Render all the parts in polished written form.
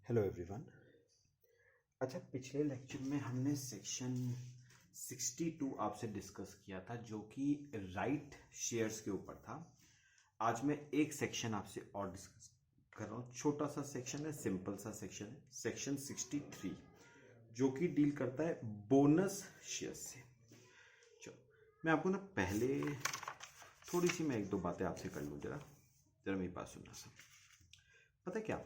Hello everyone. अच्छा, पिछले lecture में हमने सेक्शन 62 आपसे डिस्कस किया था जो कि राइट शेयर्स के ऊपर था। आज मैं एक सेक्शन आपसे और डिस्कस कर रहा हूँ। छोटा सा सेक्शन है, सिंपल सा सेक्शन है, सेक्शन 63 जो कि डील करता है बोनस शेयर्स से। चलो मैं आपको ना पहले थोड़ी सी मैं एक दो बातें आपसे कर लूँ। जरा मेरी बात सुनना सा। पता है क्या,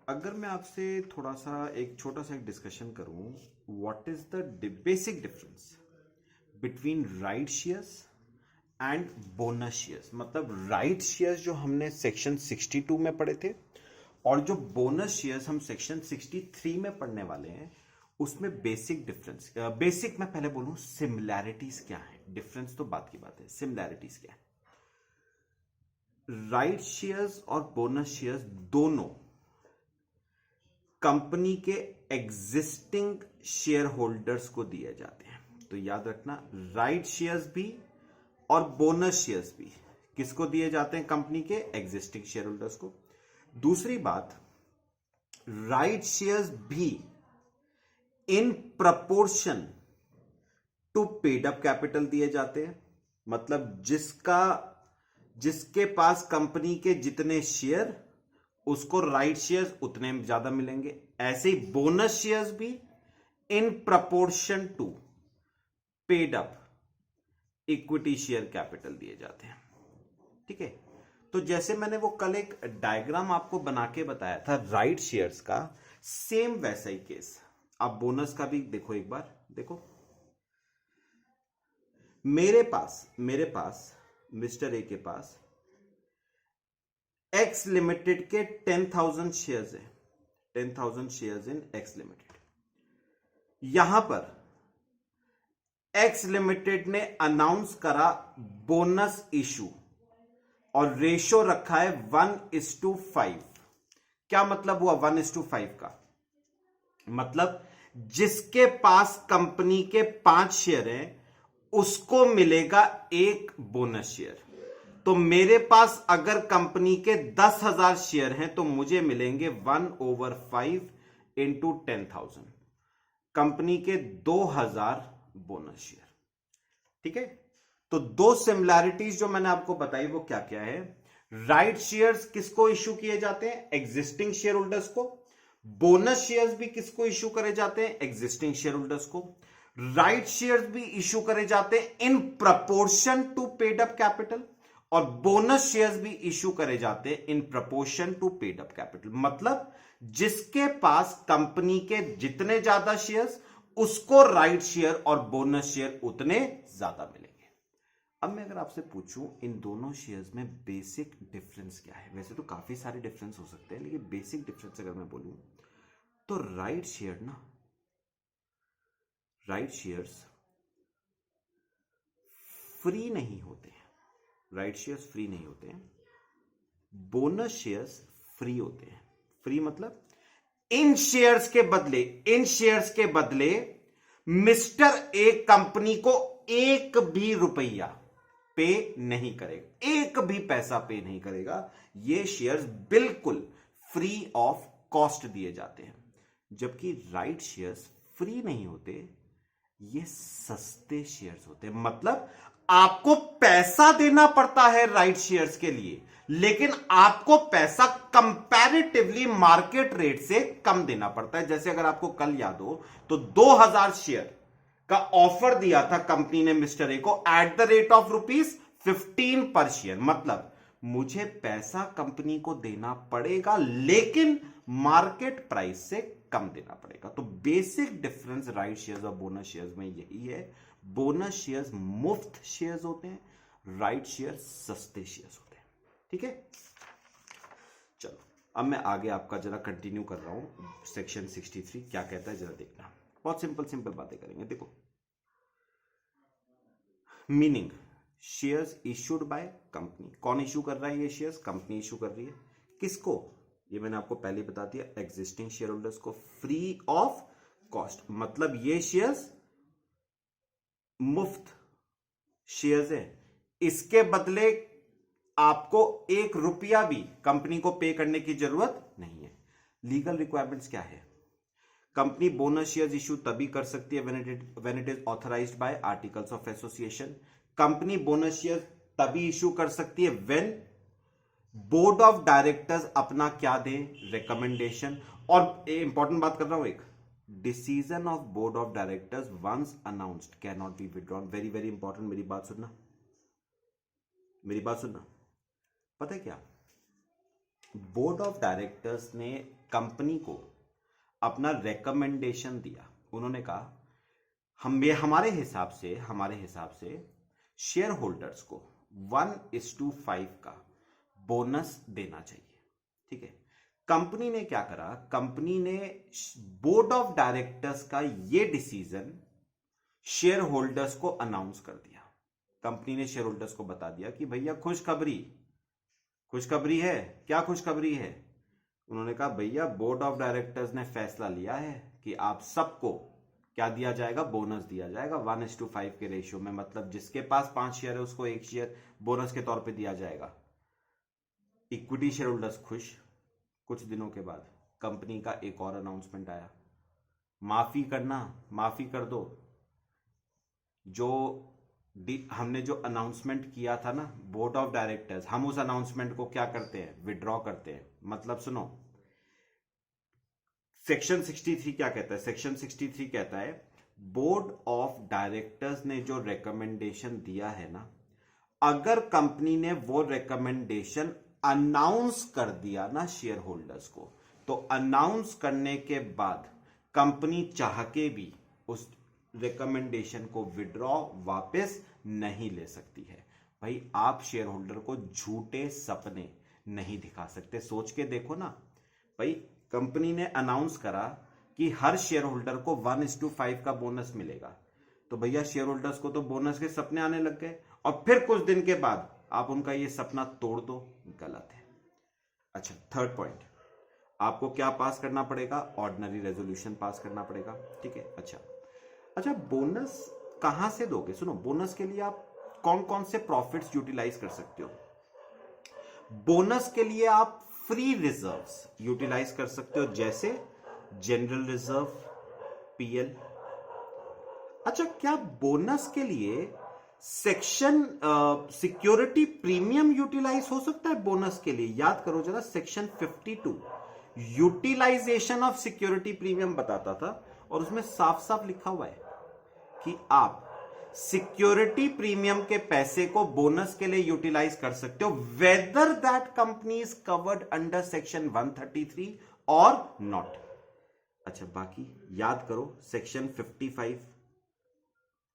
अगर मैं आपसे थोड़ा सा एक छोटा सा एक डिस्कशन करूं, what is the basic difference between right shares and bonus shares. मतलब राइट शेयर्स जो हमने सेक्शन 62 में पढ़े थे और जो बोनस शेयर्स हम सेक्शन 63 में पढ़ने वाले हैं, उसमें बेसिक डिफरेंस, बेसिक मैं पहले बोलूं सिमिलैरिटीज क्या है, डिफरेंस तो बात की बात है, सिमिलैरिटीज क्या है। राइट शेयर्स और बोनस शेयर्स दोनों कंपनी के एग्जिस्टिंग शेयर होल्डर्स को दिए जाते हैं। तो याद रखना, राइट शेयर्स भी और बोनस शेयर्स भी किसको दिए जाते हैं? कंपनी के एग्जिस्टिंग शेयर होल्डर्स को। दूसरी बात, राइट शेयर्स भी in proportion to paid up capital दिए जाते हैं। मतलब जिसके पास कंपनी के जितने शेयर, उसको राइट शेयर्स उतने ज्यादा मिलेंगे। ऐसे ही बोनस शेयर्स भी in proportion to paid up equity share capital दिए जाते हैं। ठीक है, तो जैसे मैंने वो कल एक डायग्राम आपको बना के बताया था राइट शेयर्स का, सेम वैसा ही केस आप बोनस का भी देखो। एक बार देखो, मेरे पास मिस्टर ए के पास एक्स लिमिटेड के 10,000 शेयर्स है, 10,000 शेयर्स इन एक्स लिमिटेड। यहां पर एक्स लिमिटेड ने अनाउंस करा बोनस इशू और रेशो रखा है 1:5। क्या मतलब हुआ 1:5 का? मतलब जिसके पास कंपनी के 5 शेयर हैं उसको मिलेगा एक बोनस शेयर। तो मेरे पास अगर कंपनी के 10,000 शेयर हैं तो मुझे मिलेंगे 1/5 इंटू 10,000, कंपनी के 2,000 बोनस शेयर। ठीक है, तो दो सिमिलैरिटीज जो मैंने आपको बताई वो क्या क्या है। राइट शेयर्स किसको इश्यू किए जाते हैं? एग्जिस्टिंग शेयर होल्डर्स को। बोनस शेयर्स भी किसको इश्यू करे जाते हैं? एग्जिस्टिंग शेयर होल्डर्स को। राइट शेयर्स भी इश्यू करे जाते हैं in proportion to paid up capital, और बोनस शेयर्स भी इश्यू करे जाते हैं in proportion to paid up capital. मतलब जिसके पास कंपनी के जितने ज्यादा शेयर्स, उसको राइट शेयर और बोनस शेयर उतने ज्यादा मिलेंगे। अब मैं अगर आपसे पूछूं इन दोनों शेयर्स में बेसिक डिफरेंस क्या है, वैसे तो काफी सारे डिफरेंस हो सकते हैं, लेकिन बेसिक डिफरेंस अगर मैं बोलूं तो राइट शेयर्स फ्री नहीं होते हैं। राइट शेयर्स फ्री नहीं होते हैं, बोनस शेयर्स फ्री होते हैं। फ्री मतलब इन शेयर्स के बदले मिस्टर ए कंपनी को एक भी रुपया पे नहीं करेगा, एक भी पैसा पे नहीं करेगा। ये शेयर्स बिल्कुल फ्री ऑफ कॉस्ट दिए जाते हैं। जबकि राइट शेयर्स फ्री नहीं होते, ये सस्ते शेयर्स होते हैं। मतलब आपको पैसा देना पड़ता है राइट शेयर्स के लिए, लेकिन आपको पैसा कंपैरेटिवली मार्केट रेट से कम देना पड़ता है। जैसे अगर आपको कल याद हो तो 2,000 शेयर का ऑफर दिया था कंपनी ने मिस्टर ए को एट द रेट ऑफ ₹15 पर शेयर। मतलब मुझे पैसा कंपनी को देना पड़ेगा, लेकिन मार्केट प्राइस से कम देना पड़ेगा। तो बेसिक डिफरेंस राइट शेयर्स और बोनस शेयर्स में यही है। बोनस शेयर्स मुफ्त शेयर्स होते हैं, राइट शेयर्स सस्ते शेयर्स होते हैं। ठीक है, चलो अब मैं आगे आपका जरा कंटिन्यू कर रहा हूं। सेक्शन 63 क्या कहता है जरा देखना। बहुत सिंपल बातें करेंगे। देखो, meaning shares issued by company. कौन इश्यू कर रहा है? ये शेयर्स कंपनी इश्यू कर रही है। किसको? ये मैंने आपको पहले बता दिया, एग्जिस्टिंग शेयर होल्डर्स को, फ्री ऑफ कॉस्ट। मतलब ये शेयर्स मुफ्त शेयर्स है, इसके बदले आपको एक रुपया भी कंपनी को पे करने की जरूरत नहीं है। लीगल रिक्वायरमेंट्स क्या है? कंपनी बोनस शेयर्स इशू तभी कर सकती है when it is authorised bye articles of association. Company bonus shares तभी इशू कर सकती है व्हेन बोर्ड ऑफ डायरेक्टर्स अपना क्या दे, रिकमेंडेशन। और इंपॉर्टेंट बात कर रहा हूं, एक decision of board of directors once announced can not be withdrawn. Very very important, मेरी बात सुनना, मेरी बात सुनना। पता है क्या, बोर्ड ऑफ डायरेक्टर्स ने कंपनी को अपना रिकमेंडेशन दिया। उन्होंने कहा हमारे हिसाब से शेयर होल्डर्स को 1:5 का बोनस देना चाहिए। ठीक है, कंपनी ने क्या करा, कंपनी ने बोर्ड ऑफ डायरेक्टर्स का यह डिसीजन शेयर होल्डर्स को अनाउंस कर दिया। कंपनी ने शेयर होल्डर्स को बता दिया कि भैया खुशखबरी है। क्या खुशखबरी है? उन्होंने कहा भैया बोर्ड ऑफ डायरेक्टर्स ने फैसला लिया है कि आप सबको क्या दिया जाएगा, बोनस दिया जाएगा 1:5 के रेशियो में। मतलब जिसके पास 5 शेयर है उसको 1 शेयर बोनस के तौर पे दिया जाएगा। इक्विटी शेयर होल्डर्स खुश। कुछ दिनों के बाद कंपनी का एक और अनाउंसमेंट आया, माफी कर दो। हमने जो अनाउंसमेंट किया था ना बोर्ड ऑफ डायरेक्टर्स, हम उस अनाउंसमेंट को क्या करते हैं, विड्रॉ करते हैं। मतलब सुनो, सेक्शन 63 क्या कहता है? सेक्शन 63 कहता है बोर्ड ऑफ डायरेक्टर्स ने जो रिकमेंडेशन दिया है ना, अगर कंपनी ने वो रिकमेंडेशन अनाउंस कर दिया ना शेयर होल्डर्स को, तो अनाउंस करने के बाद कंपनी चाह के भी उस रिकमेंडेशन को विड्रॉ वापस नहीं ले सकती है। भाई आप शेयर होल्डर को झूठे सपने नहीं दिखा सकते। सोच के देखो ना भाई, कंपनी ने अनाउंस करा कि हर शेयर होल्डर को 1:5 का बोनस मिलेगा, तो भैया शेयर होल्डर्स को तो बोनस के सपने आने लग गए, और फिर कुछ दिन के बाद आप उनका ये सपना तोड़ दो, गलत है। अच्छा, थर्ड पॉइंट, आपको क्या पास करना पड़ेगा? ऑर्डिनरी रेजोल्यूशन पास करना पड़ेगा। ठीक है, अच्छा बोनस कहां से दोगे? सुनो, बोनस के लिए आप कौन कौन से प्रॉफिट्स यूटिलाइज कर सकते हो? बोनस के लिए आप फ्री रिजर्व्स यूटिलाइज कर सकते हो, जैसे जनरल रिजर्व, पीएल। अच्छा, क्या बोनस के लिए सेक्शन सिक्योरिटी प्रीमियम यूटिलाइज हो सकता है? बोनस के लिए याद करो जरा, section 52 utilisation of security premium बताता था, और उसमें साफ साफ लिखा हुआ है कि आप सिक्योरिटी प्रीमियम के पैसे को बोनस के लिए यूटिलाइज कर सकते हो, whether that company is covered under section 133 और नॉट। अच्छा, बाकी याद करो, सेक्शन 55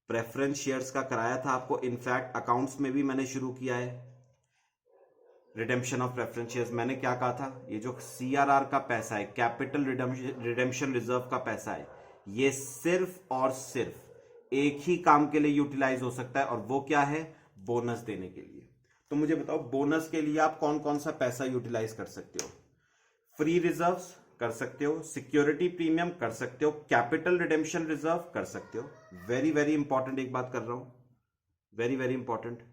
प्रेफरेंस शेयर्स का कराया था आपको। इनफैक्ट अकाउंट्स में भी मैंने शुरू किया है रिडेम्पशन ऑफ प्रेफरेंस शेयर्स। मैंने क्या कहा था, ये जो सीआरआर का पैसा है, कैपिटल रिडेम्पशन रिजर्व का पैसा है, ये सिर्फ और सिर्फ एक ही काम के लिए यूटिलाइज हो सकता है, और वो क्या है? बोनस देने के लिए। तो मुझे बताओ, बोनस के लिए आप कौन कौन सा पैसा यूटिलाइज कर सकते हो? फ्री रिजर्व्स कर सकते हो, सिक्योरिटी प्रीमियम कर सकते हो, कैपिटल रिडेम्पशन रिजर्व कर सकते हो। वेरी वेरी इंपॉर्टेंट एक बात कर रहा हूं, वेरी वेरी इंपॉर्टेंट,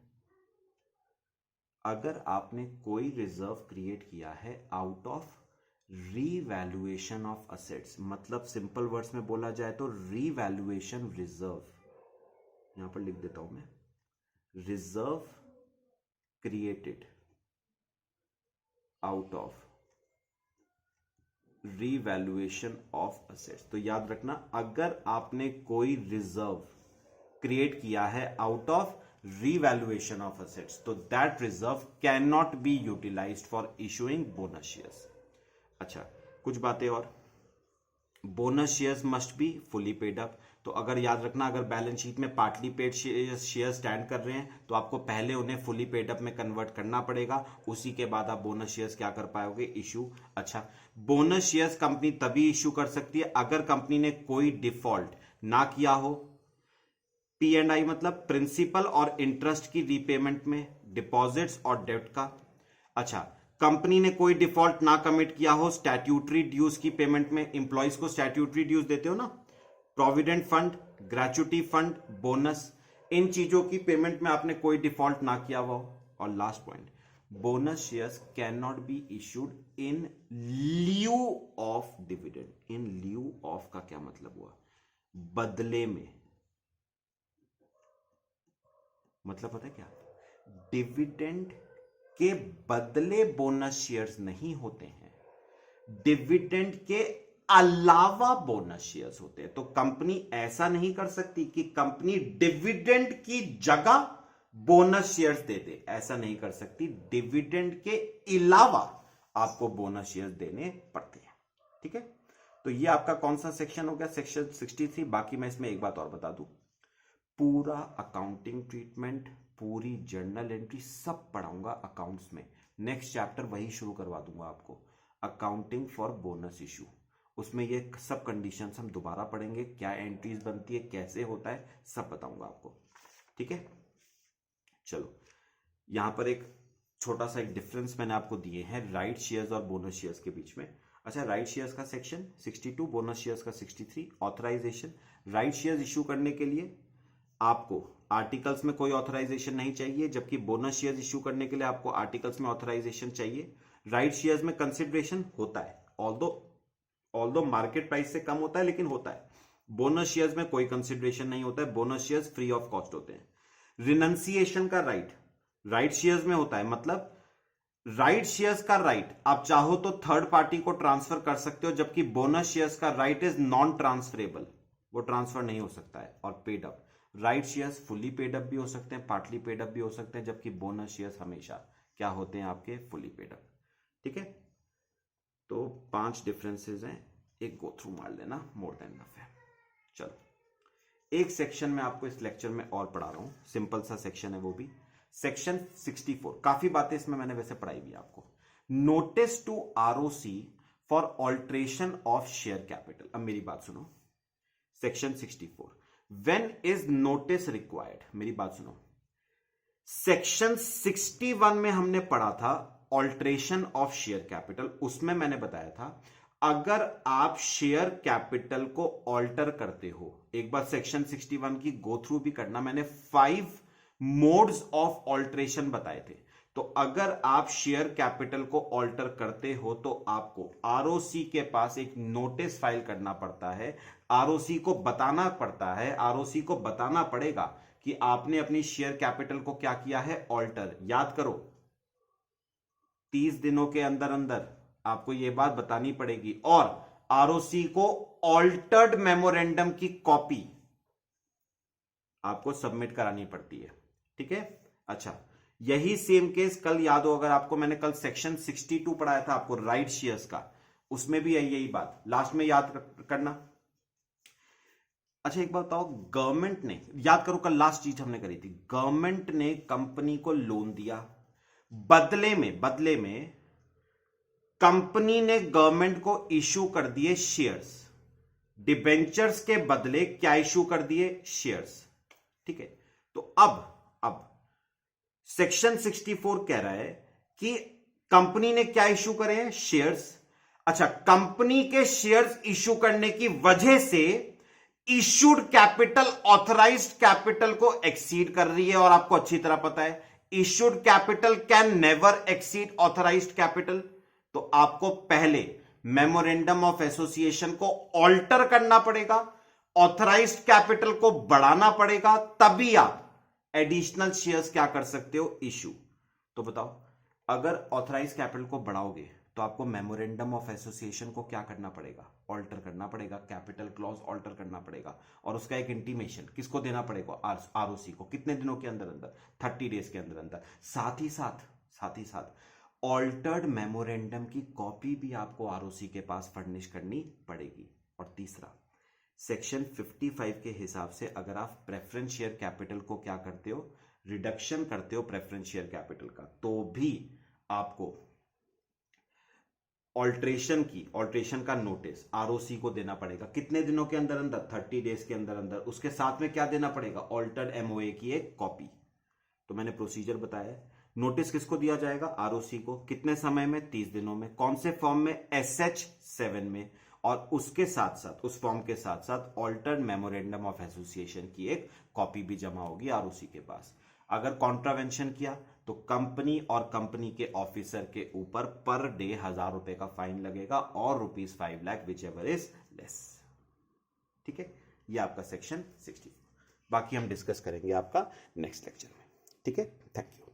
अगर आपने कोई रिजर्व क्रिएट किया है out of revaluation of assets, मतलब सिंपल वर्ड्स में बोला जाए तो रीवैल्यूएशन रिजर्व, यहां पर लिख देता हूं मैं, reserve created out of revaluation of assets. तो याद रखना, अगर आपने कोई रिजर्व क्रिएट किया है out of revaluation of assets, तो that reserve can not be utilized for issuing bonus shares. अच्छा, कुछ बातें और, bonus shares must be fully paid up. तो अगर याद रखना, अगर बैलेंस शीट में पार्टली पेड शेयर स्टैंड कर रहे हैं, तो आपको पहले उन्हें फुली पेड अप में कन्वर्ट करना पड़ेगा, उसी के बाद आप बोनस शेयर्स क्या कर पाओगे, इशू। अच्छा, बोनस शेयर्स कंपनी तभी इशू कर सकती है अगर कंपनी ने कोई डिफॉल्ट ना किया हो। P&I मतलब प्रिंसिपल और इंटरेस्ट की रीपेमेंट में, डिपॉजिट्स और डेब्ट का। अच्छा, कंपनी ने कोई डिफॉल्ट ना कमिट किया हो स्टैट्यूटरी ड्यूज की पेमेंट में, इंप्लॉइज को स्टैट्यूटरी ड्यूज देते हो ना, provident fund, gratuity fund, bonus, इन चीजों की पेमेंट में आपने कोई डिफॉल्ट ना किया हुआ हो। और last point, bonus shares can not be issued in lieu dividend. In lieu of का क्या मतलब हुआ? बदले में। मतलब पता है क्या? डिविडेंड के बदले बोनस शेयर्स नहीं होते हैं, डिविडेंड के अलावा बोनस शेयर्स होते हैं। तो कंपनी ऐसा नहीं कर सकती कि कंपनी डिविडेंड की जगह बोनस शेयर्स दे दे, ऐसा नहीं कर सकती। डिविडेंड के अलावा आपको बोनस शेयर्स देने पड़ते हैं। ठीक है, तो ये आपका कौन सा सेक्शन हो गया? सेक्शन 63। बाकी मैं इसमें एक बात और बता दूं, पूरा अकाउंटिंग ट्रीटमेंट, पूरी जर्नल एंट्री सब पढ़ाऊंगा अकाउंट्स में। नेक्स्ट चैप्टर वही शुरू करवा दूंगा आपको, अकाउंटिंग फॉर बोनस इशू। उसमें ये सब कंडीशंस हम दोबारा पढ़ेंगे, क्या एंट्रीज बनती है, कैसे होता है, सब बताऊंगा आपको। ठीक है, चलो यहां पर एक छोटा सा एक डिफरेंस मैंने आपको दिए हैं राइट शेयर्स और बोनस शेयर्स के बीच में। अच्छा, राइट शेयर्स का सेक्शन 62, बोनस शेयर्स का 63। ऑथराइजेशन, राइट शेयर्स इशू करने के लिए आपको आर्टिकल्स में कोई ऑथराइजेशन नहीं चाहिए, जबकि बोनस शेयर्स इशू करने के लिए आपको आर्टिकल्स में ऑथराइजेशन चाहिए। राइट शेयर्स में कंसिडरेशन होता है, ऑल्दो मार्केट प्राइस से कम होता है, लेकिन होता है। बोनस शेयर्स में कोई कंसिडरेशन नहीं होता है, bonus shares free of cost होते हैं। रिनंसिएशन का राइट शेयर्स में होता है, मतलब राइट शेयर्स का राइट आप चाहो तो थर्ड पार्टी को ट्रांसफर कर सकते हो, जबकि बोनस शेयर्स का राइट इज नॉन ट्रांसफरेबल, वो ट्रांसफर नहीं हो सकता है। और paid up, right shares fully paid up भी हो सकते हैं, पार्टली पेड अप भी हो सकते हैं, जबकि बोनस शेयर्स हमेशा क्या होते हैं? आपके फुली पेड अप। ठीक है, तो 5 डिफरेंसेस हैं, एक गो थ्रू मार लेना, मोर देन इनफ है। चलो, एक सेक्शन में आपको इस लेक्चर में और पढ़ा रहा हूं, सिंपल सा सेक्शन है वो भी, सेक्शन 64। काफी बातें इसमें मैंने वैसे पढ़ाई भी आपको। Notice to ROC for alteration of share capital. अब मेरी बात सुनो, section 64, when is notice required? मेरी बात सुनो, सेक्शन 61 में हमने पढ़ा था ऑल्ट्रेशन ऑफ शेयर कैपिटल। उसमें मैंने बताया था अगर आप शेयर कैपिटल को ऑल्टर करते हो, एक बार सेक्शन 61 की गो थ्रू भी करना, मैंने 5 मोड्स ऑफ ऑल्ट्रेशन बताए थे। तो अगर आप शेयर कैपिटल को ऑल्टर करते हो तो आपको आरओसी के पास एक नोटिस फाइल करना पड़ता है, आरओसी को बताना पड़ता है, आरओसी को बताना पड़ेगा कि आपने अपनी शेयर कैपिटल को क्या किया है? ऑल्टर। याद करो, 30 दिनों के अंदर अंदर आपको यह बात बतानी पड़ेगी, और आरओसी को ऑल्टर्ड मेमोरेंडम की कॉपी आपको सबमिट करानी पड़ती है। ठीक है, अच्छा, यही सेम केस कल याद हो, अगर आपको मैंने कल सेक्शन 62 पढ़ाया था आपको राइट शेयर्स का, उसमें भी यही बात लास्ट में याद करना। अच्छा, एक बात बताओ, गवर्नमेंट ने, याद करो कल लास्ट चीज हमने करी थी, गवर्नमेंट ने कंपनी को लोन दिया, बदले में कंपनी ने गवर्नमेंट को इशू कर दिए शेयर्स, डिबेंचर्स के बदले क्या इशू कर दिए? शेयर्स। ठीक है, तो अब सेक्शन 64 कह रहा है कि कंपनी ने क्या इशू करे हैं? शेयर्स। अच्छा, कंपनी के शेयर्स इशू करने की वजह से इशूड कैपिटल ऑथराइज्ड कैपिटल को एक्सीड कर रही है, और आपको अच्छी तरह पता है issued capital can never exceed authorised capital. तो आपको पहले मेमोरेंडम ऑफ एसोसिएशन को ऑल्टर करना पड़ेगा, ऑथराइज्ड कैपिटल को बढ़ाना पड़ेगा, तभी आप एडिशनल शेयर्स क्या कर सकते हो? इशू। तो बताओ, अगर ऑथराइज्ड कैपिटल को बढ़ाओगे तो आपको मेमोरेंडम ऑफ एसोसिएशन को क्या करना पड़ेगा? ऑल्टर करना पड़ेगा, कैपिटल क्लॉज ऑल्टर करना पड़ेगा, और उसका एक इंटीमेशन किसको देना पड़ेगा? आरओसी को। कितने दिनों के अंदर अंदर? 30 डेज के अंदर अंदर। साथ ही साथ ऑल्टर्ड मेमोरेंडम की कॉपी भी आपको आरओसी के पास फर्निश करनी पड़ेगी। और तीसरा, सेक्शन 55 के हिसाब से अगर आप प्रेफरेंस शेयर कैपिटल को क्या करते हो? रिडक्शन करते हो प्रेफरेंस शेयर कैपिटल का, तो भी आपको ऑल्ट्रेशन का नोटिस आरओसी को देना पड़ेगा। कितने दिनों के अंदर अंदर? 30 डेज के अंदर अंदर। उसके साथ में क्या देना पड़ेगा? ऑल्टर्ड एमओए की एक कॉपी। तो मैंने प्रोसीजर बताया, नोटिस किसको दिया जाएगा? आरओसी को। कितने समय में? 30 दिनों में। कौन से फॉर्म में? SH7 में। और उसके साथ साथ, उस फॉर्म के साथ साथ ऑल्टर्ड मेमोरेंडम ऑफ एसोसिएशन की एक कॉपी भी जमा होगी आरओसी के पास। अगर कॉन्ट्रावेंशन किया तो कंपनी और कंपनी के ऑफिसर के ऊपर पर डे 1,000 रुपए का फाइन लगेगा और ₹5 lakh which ever is less. ठीक है, ये आपका सेक्शन 64। बाकी हम डिस्कस करेंगे आपका नेक्स्ट लेक्चर में। ठीक है, थैंक यू।